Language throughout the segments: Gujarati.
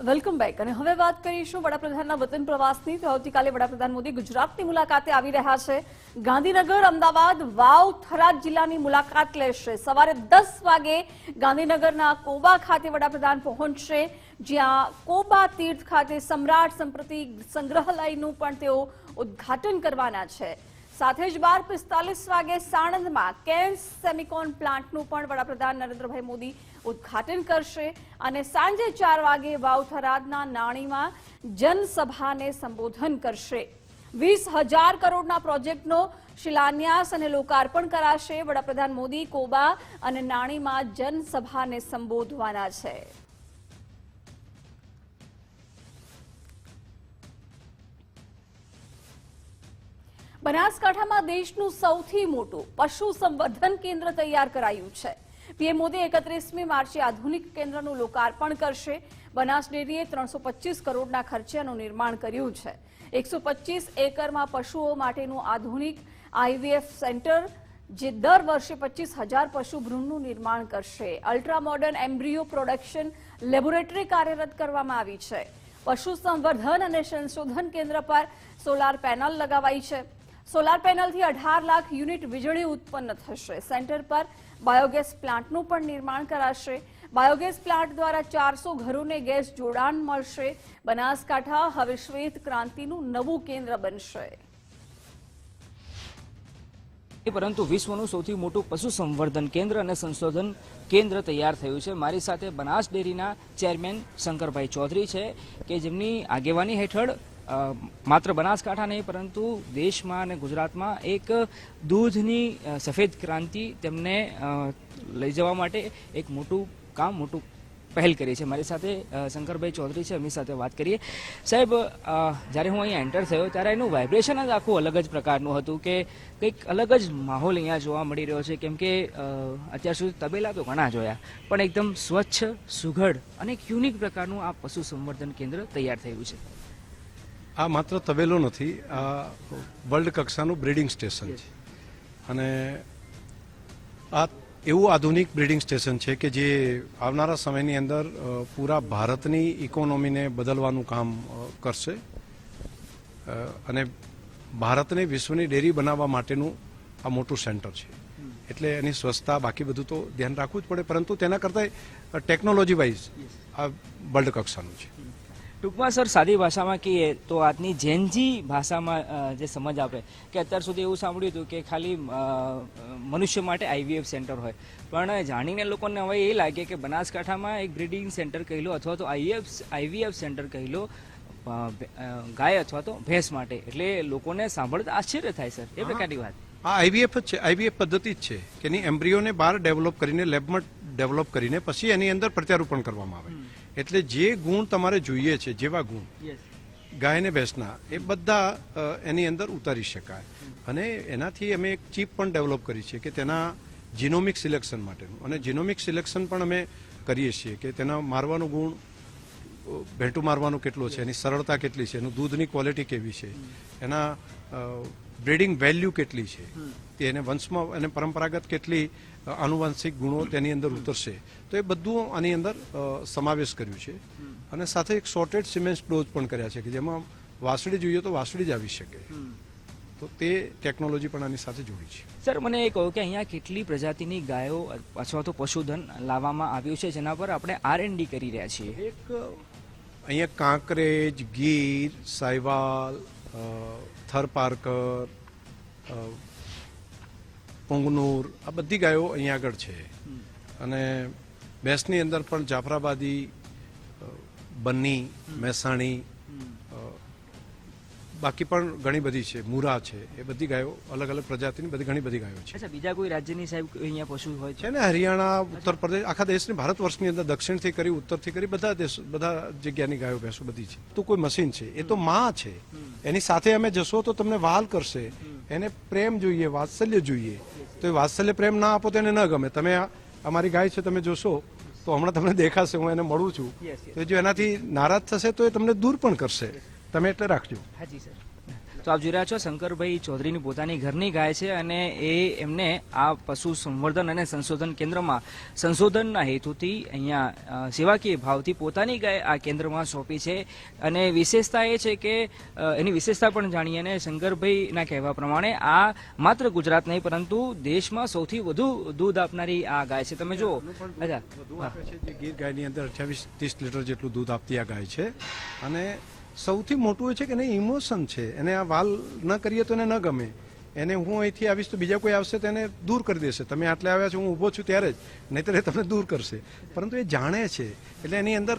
Welcome back. અને હવે વાત કરીશું વડાપ્રધાનના વતન પ્રવાસની. તો આવતીકાલે વડાપ્રધાન મોદી ગુજરાતની મુલાકાતે આવી રહ્યા છે. ગાંધીનગર, અમદાવાદ, વાવ, થરાદ જિલ્લાની મુલાકાત લેશે. સવારે 10 વાગે ગાંધીનગરના કોબા ખાતે વડાપ્રધાન પહોંચશે, જ્યાં કોબા તીર્થ ખાતે સમ્રાટ સંસ્કૃતિ સંગ્રહાલયનું પણ તેઓ ઉદ્ઘાટન કરવાના છે. સાથે જ 12:45 વાગે સાણંદમાં કેન્સ સેમિકોન પ્લાન્ટનું પણ વડાપ્રધાન નરેન્દ્રભાઈ મોદી ઉદ્ઘાટન કરશે અને સાંજે 4 વાગે વાવ થરાદના નાણીમાં જનસભાને સંબોધન કરશે. 20,000 કરોડના પ્રોજેક્ટનો શિલાન્યાસ અને લોકાર્પણ કરાશે. વડાપ્રધાન મોદી કોબા અને નાણીમાં જનસભાને સંબોધવાના છે. બનાસકાંઠામાં દેશનું સૌથી મોટું પશુ સંવર્ધન કેન્દ્ર તૈયાર કરાયું છે. પીએમ મોદી 31મી માર્ચે આધુનિક કેન્દ્રનું લોકાર્પણ કરશે. બનાસ ડેરીએ 325 કરોડના ખર્ચે આનું નિર્માણ કર્યું છે. 125 એકરમાં પશુઓ માટેનું આધુનિક આઈવીએફ સેન્ટર, જે દર વર્ષે 25,000 પશુ ભ્રૂણનું નિર્માણ કરશે. Ultra modern embryo production laboratory કાર્યરત કરવામાં આવી છે. પશુ સંવર્ધન અને સંશોધન કેન્દ્ર પર સોલાર પેનલ લગાવાઈ છે. સોલાર પેનલથી 18 લાખ યુનિટ વીજળી ઉત્પન્ન થશે. સેન્ટર પર બાયોગેસ પ્લાન્ટનું પણ નિર્માણ કરાશે. બાયોગેસ પ્લાન્ટ દ્વારા 400 ઘરોને ગેસ જોડાણ મળશે. બનાસકાંઠા હવે શ્વેત ક્રાંતિનું નવું કેન્દ્ર બનશે. પરંતુ વિશ્વનું સૌથી મોટું પશુ સંવર્ધન કેન્દ્ર અને સંશોધન કેન્દ્ર તૈયાર થયું છે. મારી સાથે બનાસ ડેરીના ચેરમેન શંકરભાઈ ચૌધરી છે, કે જેમની આગેવાની હેઠળ માત્ર બનાસકાંઠા નહીં પરંતુ દેશમાં અને ગુજરાતમાં એક દૂધની સફેદ ક્રાંતિ તેમને લઈ જવા માટે એક મોટું કામ, મોટું પહેલ કરી છે. મારી સાથે શંકરભાઈ ચૌધરી છે, એમની સાથે વાત કરીએ. સાહેબ, જ્યારે હું અહીંયા એન્ટર થયો ત્યારે એનું વાઇબ્રેશન જ આખું અલગ જ પ્રકારનું હતું, કે કંઈક અલગ જ માહોલ અહીંયા જોવા મળી રહ્યો છે. કેમ કે અત્યાર સુધી તબેલા તો ઘણા જોયા, પણ એકદમ સ્વચ્છ, સુઘડ અને એક યુનિક પ્રકારનું આ પશુ સંવર્ધન કેન્દ્ર તૈયાર થયું છે. આ માત્ર તબેલો નથી, આ વર્લ્ડ કક્ષાનું બ્રીડિંગ સ્ટેશન છે. અને આ એવું આધુનિક બ્રીડિંગ સ્ટેશન છે કે જે આવનારા સમયની અંદર પૂરા ભારતની ઇકોનોમીને બદલવાનું કામ કરશે અને ભારતને વિશ્વની ડેરી બનાવવા માટેનું આ મોટું સેન્ટર છે. એટલે એની સ્વચ્છતા, બાકી બધું તો ધ્યાન રાખવું જ પડે, પરંતુ તેના કરતાં ટેકનોલોજી વાઇઝ આ વર્લ્ડ કક્ષાનું છે. ટૂંકમાં સર, સાદી ભાષામાં કહીએ તો આજની જેનજી ભાષામાં જે સમજ આપે, કે અત્યાર સુધી એવું સાંભળ્યું હતું કે ખાલી મનુષ્ય માટે આઈવીએફ સેન્ટર હોય, પણ જાણીને લોકોને હવે એ લાગે કે બનાસકાંઠામાં એક બ્રીડિંગ સેન્ટર કહી લો અથવા તો આઈવીએફ સેન્ટર કહી લો ગાય અથવા તો ભેંસ માટે, એટલે લોકોને સાંભળતા આશ્ચર્ય થાય સર, એ પ્રકારની વાત. આ આઈવીએફ જ છે, આઈવીએફ પદ્ધતિ જ છે કે એની એમ્બ્રિયોને બહાર ડેવલપ કરીને, લેબમાં ડેવલપ કરીને પછી એની અંદર પ્રત્યારોપણ કરવામાં આવે. એટલે જે ગુણ તમારે જોઈએ છે, જેવા ગુણ ગાયને ભેંસના, એ બધા એની અંદર ઉતારી શકાય. અને એનાથી અમે એક ચીપ પણ ડેવલપ કરી છે કે તેના જીનોમિક સિલેક્શન માટેનું, અને જીનોમિક સિલેક્શન પણ અમે કરીએ છીએ કે તેના મારવાનો ગુણ, ભેંટું મારવાનો કેટલો છે, એની સરળતા કેટલી છે, એનું દૂધની ક્વોલિટી કેવી છે, એના બ્રીડિંગ વેલ્યુ કેટલી છે, તે એને વંશમાં અને પરંપરાગત કેટલી આનુવંશિક ગુણો તેની અંદર ઉતરશે, તો એ બધું આની અંદર સમાવેશ કર્યું છે. અને સાથે એક શોર્ટેડ સિમેન્સ ડોઝ પણ કર્યા છે કે જેમાં વાસળી જોઈએ તો વાસળી જ આવી શકે, તો તે ટેકનોલોજી પણ આની સાથે જોડી છે. સર, મને એ કહો કે અહીંયા કેટલી પ્રજાતિની ગાયો અથવા તો પશુધન લાવવામાં આવ્યું છે જેના પર આપણે R&D કરી રહ્યા છીએ? એક અહીંયા કાંકરેજ, ગીર, સાયવાલ, થરપારકર, પુંગનુર, આ બધી ગાયો અહીંયા આગળ છે. અને ભેંસની અંદર પણ જાફરાબાદી, બન્ની, મહેસાણી, બાકી પણ ઘણી બધી છે, મુરા છે, એ બધી ગાયો અલગ અલગ પ્રજાતિની બધી ઘણી બધી ગાયો છે. અચ્છા, બીજા કોઈ રાજ્યની સાહેબ અહીંયા પશુ હોય છે ને? હરિયાણા, ઉત્તર પ્રદેશ, આખા દેશની, ભારત વર્ષની અંદર દક્ષિણથી કરી ઉત્તરથી કરી બધા જગ્યાની ગાયો ભેંસો બધી છે. તો કોઈ મશીન છે, એ તો માં છે. એની સાથે અમે જશો તો તમને વહાલ કરશે. એને પ્રેમ જોઈએ, વાત્સલ્ય જોઈએ. તો એ વાત્સલ્ય પ્રેમ ના આપો તો એને ન ગમે. તમે અમારી ગાય છે, તમે જોશો તો હમણાં તમને દેખાશે, હું એને મળું છું, તો જો એનાથી નારાજ થશે તો એ તમને દૂર પણ કરશે. તમે એટલે રાખજો. હાજી સર. તો આપ જોઈ રહ્યા છો શંકરભાઈ ચૌધરીની પોતાની ઘરની ગાય છે અને એમને આ પશુ સંવર્ધન અને સંશોધન કેન્દ્રમાં સંશોધનના હેતુથી અહીંયા સેવાકીય ભાવથી પોતાની ગાય આ કેન્દ્રમાં સોંપી છે અને વિશેષતા એ છે કે એની વિશેષતા પણ જાણીએ અને શંકરભાઈના કહેવા પ્રમાણે આ માત્ર ગુજરાત નહીં પરંતુ દેશમાં સૌથી વધુ દૂધ આપનારી આ ગાય છે. તમે જુઓ અચ્છા વધુ આપે છે જે ગીર ગાયની અંદર 28-30 લીટર જેટલું દૂધ આપતી આ ગાય છે અને સૌથી મોટું એ છે કે એને ઇમોશન છે. એને આ વાલ ન કરીએ તો એને ન ગમે. એને હું અહીંથી આવીશ તો બીજા કોઈ આવશે તો એને દૂર કરી દેશે. તમે આટલે આવ્યા છો હું ઊભો છું ત્યારે જ, નહીંતર એ તમને દૂર કરશે. પરંતુ એ જાણે છે એટલે એની અંદર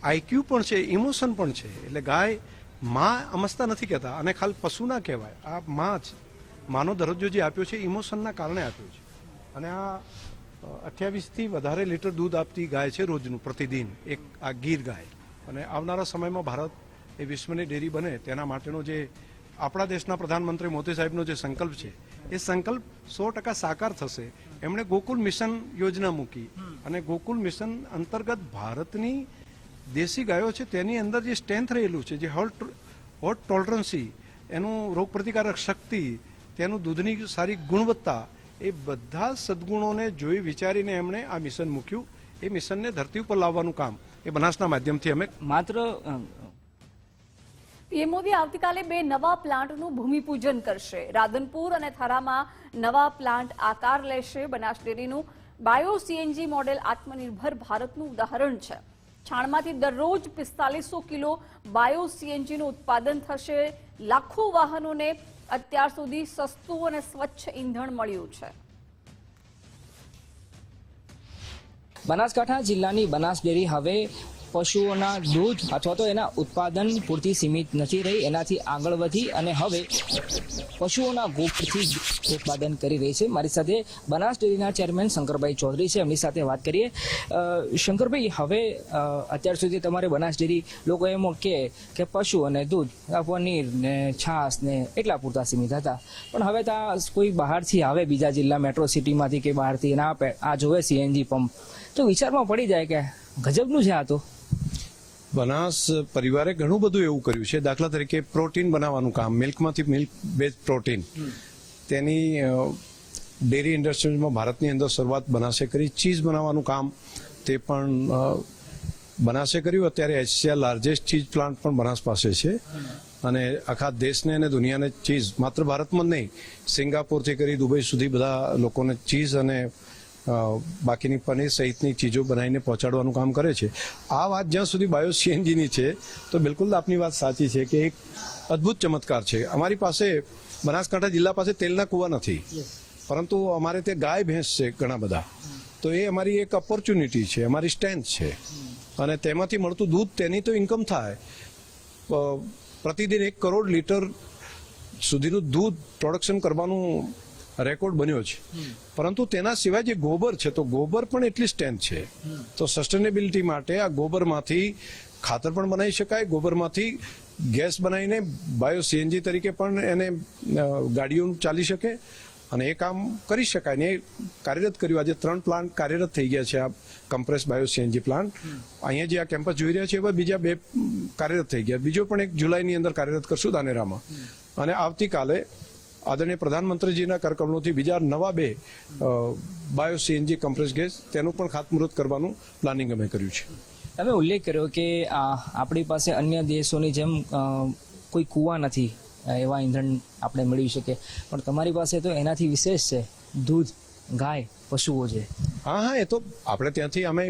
આઈક્યુ પણ છે, ઇમોશન પણ છે. એટલે ગાય માં અમસ્તા નથી કહેતા અને ખાલી પશુ ના કહેવાય. આ માં જ માનો દરજ્જો જે આપ્યો છે ઇમોશનના કારણે આપ્યો છે. અને આ 28થી વધારે લીટર દૂધ આપતી ગાય છે રોજનું પ્રતિદિન એક આ ગીર ગાય. અને આવનારા સમયમાં ભારત એ વિશ્વની ડેરી બને તેના માટેનો જે આપણા દેશના પ્રધાનમંત્રી મોદી સાહેબનો જે સંકલ્પ છે એ સંકલ્પ 100% સાકાર થશે. એમણે ગોકુલ મિશન યોજના મૂકી અને ગોકુલ મિશન અંતર્ગત ભારતની દેશી ગાયો છે તેની અંદર જે સ્ટ્રેન્થ રહેલું છે, જે હોટ ટોલરન્સી, એનું રોગપ્રતિકારક શક્તિ, તેનું દૂધની સારી ગુણવત્તા, એ બધા સદગુણોને જોઈ વિચારીને એમણે આ મિશન મૂક્યું. એ મિશનને ધરતી ઉપર લાવવાનું કામ એ બનાસના માધ્યમથી અમે માત્ર પીએમ મોદી આવતીકાલે 2 નવા પ્લાન્ટનું ભૂમિપૂજન કરશે. રાધનપુર અને થરામાં નવા પ્લાન્ટ આકાર લેશે. બનાસ ડેરીનું બાયો સીએનજી મોડેલ આત્મનિર્ભર ભારતનું ઉદાહરણ છે. છાણમાંથી દરરોજ 4500 કિલો બાયો સીએનજીનું ઉત્પાદન થશે. લાખો વાહનોને અત્યાર સુધી સસ્તું અને સ્વચ્છ ઈંધણ મળ્યું છે. બનાસકાંઠા જિલ્લાની બનાસ ડેરી હવે પશુઓના દૂધ અથવા તો એના ઉત્પાદન પૂરતી સીમિત નથી રહી, એનાથી આગળ વધી અને હવે પશુઓના ગોબરથી ઉત્પાદન કરી રહી છે. મારી સાથે બનાસ ડેરીના ચેરમેન શંકરભાઈ ચૌધરી છે, એમની સાથે વાત કરીએ. શંકરભાઈ, હવે અત્યાર સુધી તમારે બનાસ ડેરી લોકો એમ કે પશુ અને દૂધ, પનીર ને છાશ ને એટલા પૂરતા સીમિત હતા, પણ હવે ત્યાં કોઈ બહારથી આવે બીજા જિલ્લા મેટ્રો સિટીમાંથી કે બહારથી ના આપે આ જોવે સીએનજી પંપ તો વિચારમાં પડી જાય કે ગજબનું છે આ તો. બનાસ પરિવારે ઘણું બધું એવું કર્યું છે. દાખલા તરીકે પ્રોટીન બનાવવાનું કામ, મિલ્કમાંથી મિલ્ક બેઝ પ્રોટીન, તેની ડેરી ઇન્ડસ્ટ્રીઝમાં ભારતની અંદર શરૂઆત બનાસે કરી. ચીઝ બનાવવાનું કામ તે પણ બનાસે કર્યું. અત્યારે એશિયા લાર્જેસ્ટ ચીઝ પ્લાન્ટ પણ બનાસ પાસે છે અને આખા દેશને અને દુનિયાને ચીઝ માત્ર ભારતમાં જ નહીં, સિંગાપોરથી કરી દુબઈ સુધી બધા લોકોને ચીઝ અને બાકીની પનીર સહિતની ચીજો બનાવીને પહોંચાડવાનું કામ કરે છે. આ વાત જ્યાં સુધી બાયો સીએનજીની છે તો બિલકુલ આપની વાત સાચી છે કે એક અદ્ભુત ચમત્કાર છે. અમારી પાસે બનાસકાંઠા જિલ્લા પાસે તેલના કૂવા નથી, પરંતુ અમારે તે ગાય ભેંસ છે ઘણા બધા. તો એ અમારી એક ઓપોર્ચ્યુનિટી છે, અમારી સ્ટ્રેન્થ છે અને તેમાંથી મળતું દૂધ તેની તો ઇન્કમ થાય. પ્રતિદિન 1 કરોડ લીટર સુધીનું દૂધ પ્રોડક્શન કરવાનું રેકોર્ડ બન્યો છે. પરંતુ તેના સિવાય જે ગોબર છે તો ગોબર પણ એટલી સ્ટ્રેન્થ છે. તો સસ્ટેનેબિલિટી માટે આ ગોબરમાંથી ખાતર પણ બનાવી શકાય. ગોબરમાંથી ગેસ બનાવીને બાયો સીએનજી તરીકે પણ એને ગાડીઓ ચાલી શકે અને એ કામ કરી શકાય ને એ કાર્યરત કર્યું. આજે 3 પ્લાન્ટ કાર્યરત થઈ ગયા છે. આ કમ્પ્રેસ બાયો સીએનજી પ્લાન્ટ અહીંયા જે આ કેમ્પસ જોઈ રહ્યા છે એવા બીજા 2 કાર્યરત થઈ ગયા. બીજો પણ 1 જુલાઈની અંદર કાર્યરત કરશું ધાનેરામાં. અને આવતીકાલે આદરણીય પ્રધાનમંત્રીજીના કરકમણોથી બીજા નવા 2 બાયો સીએનજી કમ્પ્રેસ ગેસ તેનું પણ ખાતમુહૂર્ત કરવાનું પ્લાનિંગ અમે કર્યું છે. તમે ઉલ્લેખ કર્યો કે આપણી પાસે અન્ય દેશોની જેમ કોઈ કૂવા નથી, એવા ઈંધણ આપણે મેળવી શકીએ, પણ તમારી પાસે તો એનાથી વિશેષ છે. દૂધ, ગાય, પશુઓ છે. હા, એ તો આપણે ત્યાંથી અમે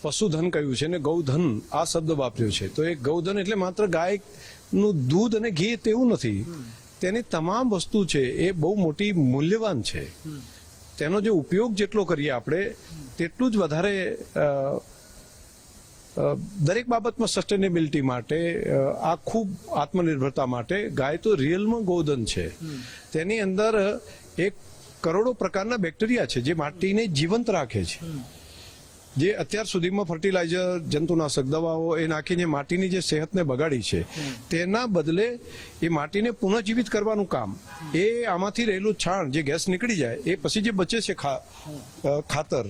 પશુધન કહ્યું છે ને ગૌધન આ શબ્દ વાપર્યો છે. તો એ ગૌધન એટલે માત્ર ગાયનું દૂધ અને ઘી તેવું નથી. તેની તમામ વસ્તુ છે એ બહુ મોટી મૂલ્યવાન છે. તેનો જે ઉપયોગ જેટલો કરીએ આપણે તેટલું જ વધારે દરેક બાબતમાં સસ્ટેનેબિલિટી માટે, આ ખૂબ આત્મનિર્ભરતા માટે ગાય તો રિયલમાં ગોધન છે. તેની અંદર 1 કરોડો પ્રકારના બેક્ટેરિયા છે જે માટીને જીવંત રાખે છે. જે અત્યાર સુધીમાં ફર્ટિલાઇઝર, જંતુનાશક દવાઓ એ નાખીને માટીની જે સેહતને બગાડી છે, તેના બદલે એ માટીને પુનઃજીવિત કરવાનું કામ, એ આમાંથી રહેલું છાણ જે ગેસ નીકળી જાય એ પછી જે બચે છે ખાતર,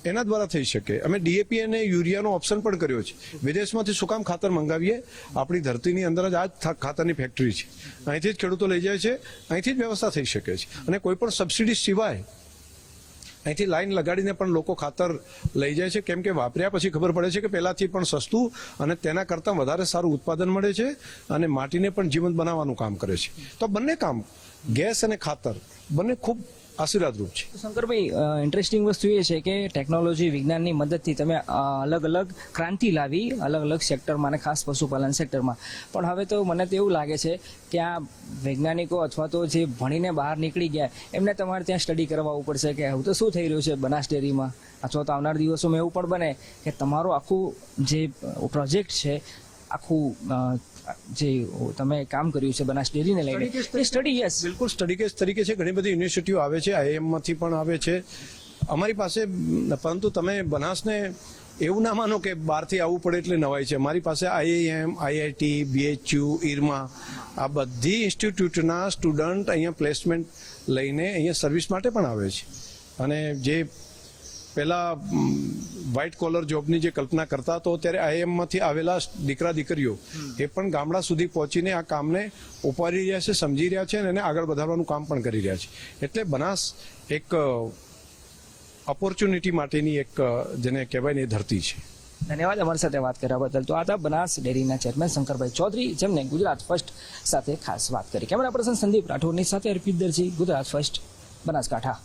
એના દ્વારા થઈ શકે. અમે ડીએપી અને યુરિયાનો ઓપ્શન પણ કર્યો છે. વિદેશમાંથી શું કામ ખાતર મંગાવીએ? આપણી ધરતીની અંદર જ આ ખાતરની ફેક્ટરી છે, અહીંથી જ ખેડૂતો લઈ જાય છે, અહીંથી જ વ્યવસ્થા થઈ શકે છે. અને કોઈ પણ સબસિડી સિવાય અહીંથી લાઈન લગાડીને પણ લોકો ખાતર લઈ જાય છે, કેમ કે વાપર્યા પછી ખબર પડે છે કે પહેલાથી પણ સસ્તું અને તેના કરતાં વધારે સારું ઉત્પાદન મળે છે અને માટીને પણ જીવંત બનાવવાનું કામ કરે છે. તો બંને કામ, ગેસ અને ખાતર, બંને ખૂબ આશીર્વાદરૂપ છે. શંકરભાઈ, ઇન્ટરેસ્ટિંગ વસ્તુ એ છે કે ટેકનોલોજી, વિજ્ઞાનની મદદથી તમે અલગ અલગ ક્રાંતિ લાવી અલગ અલગ સેક્ટરમાં અને ખાસ પશુપાલન સેક્ટરમાં. પણ હવે તો મને તો એવું લાગે છે કે આ વૈજ્ઞાનિકો અથવા તો જે ભણીને બહાર નીકળી ગયા એમને તમારે ત્યાં સ્ટડી કરાવવું પડશે કે હવે તો શું થઈ રહ્યું છે બનાસ ડેરીમાં, અથવા તો આવનાર દિવસોમાં એવું પણ બને કે તમારું આખું જે પ્રોજેક્ટ છે, આખું જે તમે કામ કર્યું છે બનાસ ડેરીને લઈને, એ સ્ટડી, યસ, બિલકુલ સ્ટડી કેસ તરીકે છે. ઘણી બધી યુનિવર્સિટીઓ આવે છે, આઈએમમાંથી પણ આવે છે અમારી પાસે. પરંતુ તમે બનાસને એવું ના માનો કે બહારથી આવવું પડે એટલે નવાઈ છે. અમારી પાસે આઈઆઈએમ, આઈઆઈટી, બીએચયુ, ઇરમા, આ બધી ઇન્સ્ટિટ્યૂટના સ્ટુડન્ટ અહીંયા પ્લેસમેન્ટ લઈને અહીંયા સર્વિસ માટે પણ આવે છે. અને જે પહેલા વ્હાઇટ કોલર જોબની જે કલ્પના કરતા હતો, ત્યારે આઈએમમાંથી આવેલા દીકરા દીકરીઓ એ પણ ગામડા સુધી પહોંચીને આ કામને ઉપાડી રહ્યા છે, સમજી રહ્યા છે અને એને આગળ વધારવાનું કામ પણ કરી રહ્યા છે. એટલે બનાસ એક ઓપોર્ચ્યુનિટી માટેની એક જેને કહેવાય ને એ ધરતી છે. ધન્યવાદ અમારી સાથે વાત કર્યા બદલ. તો આ હતા બનાસ ડેરીના ચેરમેન શંકરભાઈ ચૌધરી, જેમને ગુજરાત ફર્સ્ટ સાથે ખાસ વાત કરી. કેમેરા પર્સન સંદીપ રાઠોડની સાથે અર્પિત દરજી, ગુજરાત ફર્સ્ટ, બનાસકાંઠા.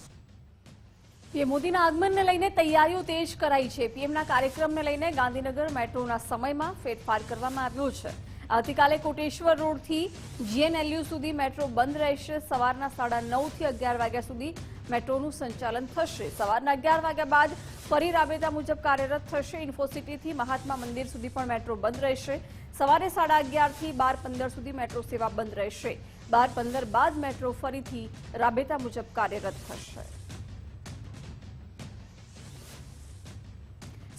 પીએમ મોદીના આગમનને લઈને તૈયારીઓ તેજ કરાઈ છે. પીએમના કાર્યક્રમને લઈને ગાંધીનગર મેટ્રોના સમયમાં ફેરફાર કરવામાં આવ્યો છે. આવતીકાલે કોટેશ્વર રોડથી જીએનએલયુ સુધી મેટ્રો બંધ રહેશે. સવારના 9:30 થી 11 વાગ્યા સુધી મેટ્રોનું સંચાલન થશે. સવારના 11 વાગ્યા બાદ ફરી રાબેતા મુજબ કાર્યરત થશે. ઇન્ફોસિટીથી મહાત્મા મંદિર સુધી પણ મેટ્રો બંધ રહેશે. સવારે 11:30 થી 12:15 સુધી મેટ્રો સેવા બંધ રહેશે. 12:15 બાદ મેટ્રો ફરીથી રાબેતા મુજબ કાર્યરત થશે.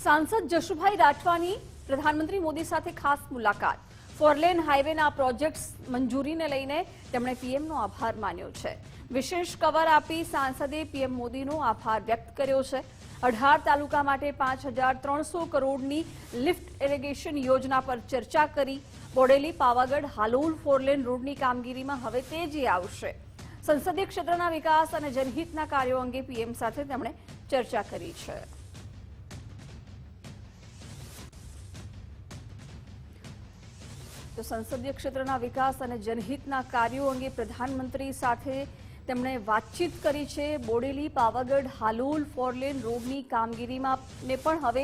સાંસદ જશુભાઈ રાઠવાની પ્રધાનમંત્રી મોદી સાથે ખાસ મુલાકાત. ફોરલેન હાઈવેના પ્રોજેક્ટ્સ મંજૂરીને લઈને તેમણે પીએમનો આભાર માન્યો છે. વિશેષ કવર આપી સાંસદે પીએમ મોદીનો આભાર વ્યક્ત કર્યો છે. 18 તાલુકા માટે 5,300 કરોડની લિફ્ટ ઇરિગેશન યોજના પર ચર્ચા કરી. બોડેલી, પાવાગઢ, હાલોલ ફોરલેન રોડની કામગીરીમાં હવે તેજી આવશે. સંસદીય ક્ષેત્રના વિકાસ અને જનહિતના કાર્યો અંગે પીએમ સાથે તેમણે ચર્ચા કરી છે. તો સંસદીય ક્ષેત્રના વિકાસ અને જનહિતના કાર્યો અંગે પ્રધાનમંત્રી સાથે તેમણે વાતચીત કરી છે. બોડેલી, પાવાગઢ, હાલોલ ફોરલેન રોડની કામગીરીમાં ને પણ હવે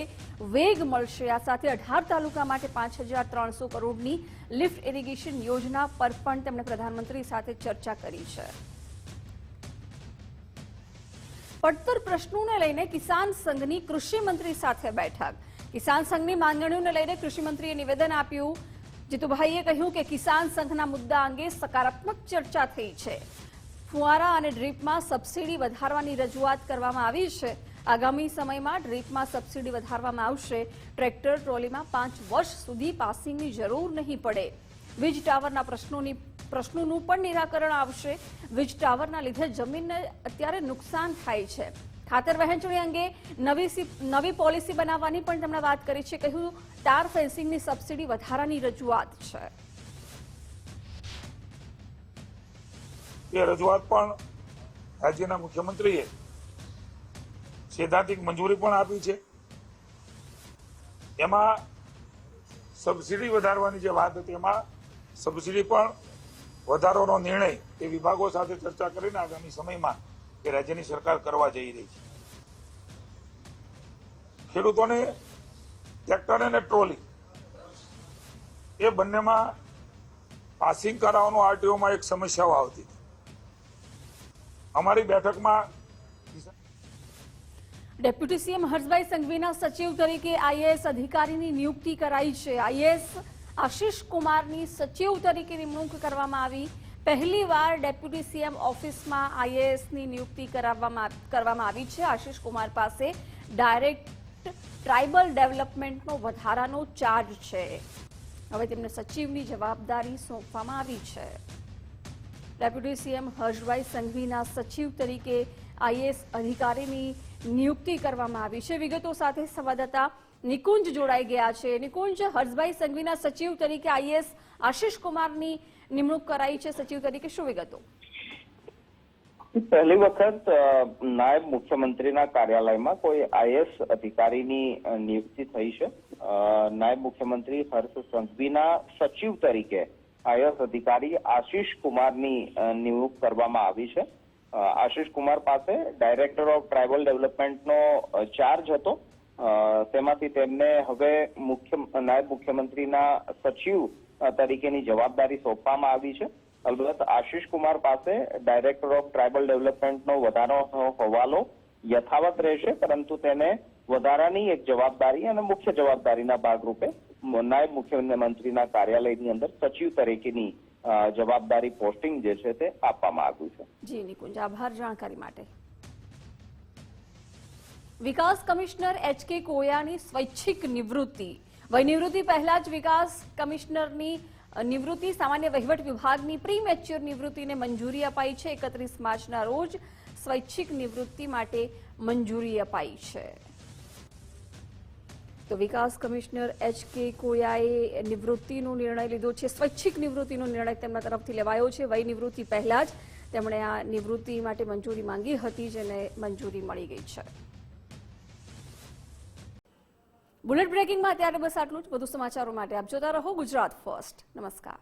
વેગ મળશે. આ સાથે 18 તાલુકા માટે 5,300 કરોડની લિફ્ટ ઇરિગેશન યોજના પર પણ તેમણે પ્રધાનમંત્રી સાથે ચર્ચા કરી છે. પડતર પ્રશ્નોને લઈને કિસાન સંઘની કૃષિ મંત્રી સાથે બેઠક. કિસાન સંઘની માંગણીઓને લઈને કૃષિ મંત્રીએ નિવેદન આપ્યું. જીતુભાઈએ કહ્યું કે કિસાન સંઘના મુદ્દા અંગે સકારાત્મક ચર્ચા થઈ છે. ફુવારા અને ડ્રીપમાં સબસિડી વધારવાની રજૂઆત કરવામાં આવી છે. આગામી સમયમાં ડ્રીપમાં સબસિડી વધારવામાં આવશે. ટ્રેક્ટર ટ્રોલીમાં 5 વર્ષ સુધી પાસિંગની જરૂર નહીં પડે. વીજ ટાવરના પ્રશ્નોનું પણ નિરાકરણ આવશે. વીજ ટાવરના લીધે જમીનને અત્યારે નુકસાન થાય છે. ખાતર વહેંચણી અંગે નવી પોલિસી બનાવવાની પણ તેમણે વાત કરી છે. કહ્યું ટાર ફેન્સિંગની સબસિડી વધારાની રજૂઆત છે. એ રજૂઆત પણ રાજ્યના મુખ્યમંત્રીએ સૈદ્ધાંતિક મંજૂરી પણ આપી છે. એમાં સબસિડી વધારવાની જે વાત હતી, એમાં સબસિડી પણ વધારવાનો નિર્ણય એ વિભાગો સાથે ચર્ચા કરીને આગામી સમયમાં એ રાજ્યની સરકાર કરવા જઈ રહી છે. ખેડૂતોને ટ્રેક્ટર અને ટ્રોલી એ બંનેમાં પાસિંગ કરાવવાનું આરટીઓમાં એક સમસ્યાઓ આવતી હતી. અમારી બેઠકમાં ડેપ્યુટી સીએમ હર્ષભાઈ સંઘવીના સચિવ તરીકે આઈએએસ અધિકારીની નિયુક્તિ કરાઈ છે. આઈએએસ આશિષ કુમારની સચિવ તરીકે નિમણૂક કરવામાં આવી. પહેલીવાર ડેપ્યુટી સીએમ ઓફિસમાં આઈએએસની નિયુક્તિ કરવામાં આવી છે. આશિષ કુમાર પાસે ડાયરેક્ટ ટ્રાઇબલ ડેવલપમેન્ટનો વધારાનો ચાર્જ છે. હવે તેમને સચિવની જવાબદારી સોંપવામાં આવી છે. ડેપ્યુટી સીએમ હર્ષભાઈ સંઘવીના સચિવ તરીકે આઈએએસ અધિકારીની નિયુક્તિ કરવામાં આવી છે. વિગતો સાથે સંવાદદાતા નિકુંજ જોડાઈ ગયા છે. નિકુંજ, હર્ષભાઈ સંઘવીના સચિવ તરીકે આઈએએસ આશિષ કુમારની નિમણૂક કરાઈ છે સચિવ તરીકે, શું વિગતો? પહેલી વખત નાયબ મુખ્યમંત્રીના કાર્યાલયમાં કોઈ આઈએએસ અધિકારીની નિયુક્તિ થઈ છે. નાયબ મુખ્યમંત્રી હર્ષ સંઘવીના સચિવ તરીકે આઈએએસ અધિકારી આશિષ કુમારની નિમણૂક કરવામાં આવી છે. આશિષ કુમાર પાસે ડાયરેક્ટર ઓફ ટ્રાઇબલ ડેવલપમેન્ટનો ચાર્જ હતો. તેમાંથી તેમને હવે નાયબ મુખ્યમંત્રીના સચિવ તરીકેની જવાબદારી સોંપવામાં આવી છે. અલબત્ત આશિષ કુમાર પાસે ડાયરેક્ટર ઓફ ટ્રાઇબલ ડેવલપમેન્ટનો વધારાનો હવાલો યથાવત રહેશે, પરંતુ તેને વધારાની એક જવાબદારી અને મુખ્ય જવાબદારીના ભાગરૂપે નાયબ મુખ્યમંત્રીના કાર્યાલયની અંદર સચિવ તરીકેની જવાબદારી પોસ્ટિંગ જે છે તે આપવામાં આવ્યું છે. જી નિકુંજ, આભાર જાણકારી માટે. વિકાસ કમિશનર એચ.કે. કોયાની સ્વૈચ્છિક નિવૃત્તિ. વયનિવૃત્તિ પહેલા જ વિકાસ કમિશનરની નિવૃત્તિ સામાન્ય વહીવટ વિભાગની પ્રીમેચ્યોર નિવૃત્તિને મંજૂરી અપાઈ છે. 31 માર્ચના રોજ સ્વૈચ્છિક નિવૃત્તિ માટે મંજૂરી અપાઈ છે. તો વિકાસ કમિશનર એચ.કે. કોયાએ નિવૃત્તિનો નિર્ણય લીધો છે. સ્વૈચ્છિક નિવૃત્તિનો નિર્ણય તેમના તરફથી લેવાયો છે. વય નિવૃત્તિ પહેલા જ તેમણે આ નિવૃત્તિ માટે મંજૂરી માંગી હતી, જેને મંજૂરી મળી ગઈ છે. બુલેટ બ્રેકિંગમાં અત્યારે બસ આટલું જ. વધુ સમાચારો માટે આપ જોતા રહો ગુજરાત ફર્સ્ટ. નમસ્કાર.